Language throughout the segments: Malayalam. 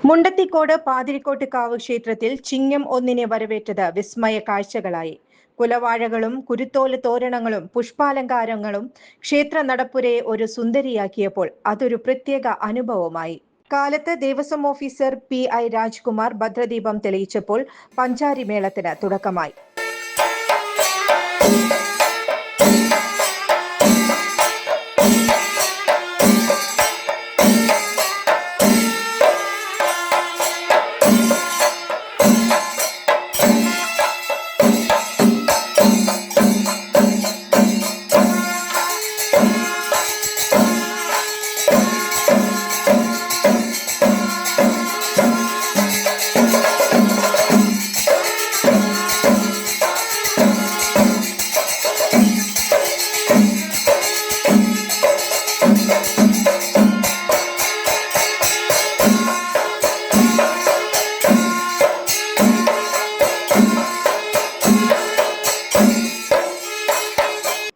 മുണ്ടത്തിക്കോട് പാതിരിക്കോട്ടുകാവ് ക്ഷേത്രത്തിൽ ചിങ്ങം 1 വരവേറ്റത് വിസ്മയ കാഴ്ചകളായി. കുലവാഴകളും കുരുത്തോല തോരണങ്ങളും പുഷ്പാലങ്കാരങ്ങളും ക്ഷേത്ര നടപ്പുരയെ ഒരു സുന്ദരിയാക്കിയപ്പോൾ അതൊരു പ്രത്യേക അനുഭവമായി. കാലത്ത് ദേവസ്വം ഓഫീസർ PI രാജ്കുമാർ ഭദ്രദീപം തെളിയിച്ചപ്പോൾ പഞ്ചാരി മേളത്തിന് തുടക്കമായി.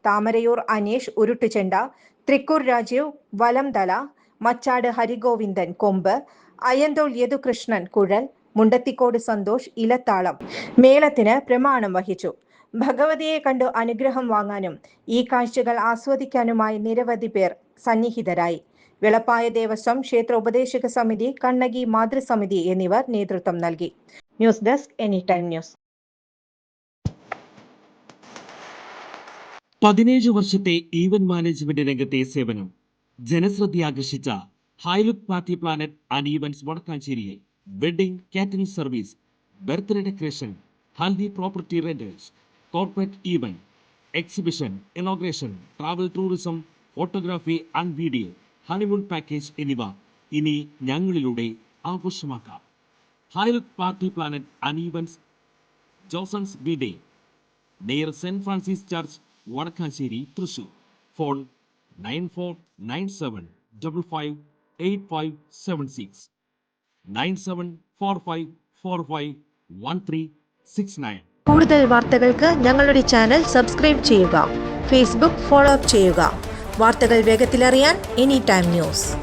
താമരയൂർ അനീഷ് ഉരുട്ടുചെണ്ട, തൃക്കൂർ രാജീവ് വലംതല, മച്ചാട് ഹരിഗോവിന്ദൻ കൊമ്പ്, അയ്യന്തോൾ യദുകൃഷ്ണൻ കുഴൽ, മുണ്ടത്തിക്കോട് സന്തോഷ് ഇലത്താളം മേളത്തിന് പ്രമാണം വഹിച്ചു. ഭഗവതിയെ കണ്ടു അനുഗ്രഹം വാങ്ങാനും ഈ കാഴ്ചകൾ ആസ്വദിക്കാനുമായി നിരവധി പേർ സന്നിഹിതരായി. വെളപ്പായ ദേവസ്വം, ക്ഷേത്ര ഉപദേശക സമിതി, കണ്ണകി മാതൃസമിതി എന്നിവർ നേതൃത്വം നൽകി. News desk any time news. 17 വർഷത്തെ ഈവന്റ് മാനേജ്മെന്റ് രംഗത്തെ സേവനം ജനശ്രദ്ധയാകർഷിച്ച Highlook party planet and events വടക്കാഞ്ചേരിയിൽ wedding catering service, birthday decoration, haldi property rentals, corporate event, exhibition, inauguration, travel tourism, photography and video, honeymoon package എന്നിവ ഇനി ഞങ്ങളിലൂടെ ആഘോഷമാക്കാം. Highlook party planet and events, Josons ബി-ഡേ, near Saint Francis church, Vadakkanchery, Thrissur. Phone 9497558576 9745451369. കൂടുതൽ വാർത്തകൾക്ക് ഞങ്ങളുടെ ചാനൽ സബ്സ്ക്രൈബ് ചെയ്യുക. ഫേസ്ബുക്ക് ഫോളോ അപ്പ് ചെയ്യുക. വാർത്തകൾ വേഗത്തിലറിയാൻ എനി ടൈം ന്യൂസ്.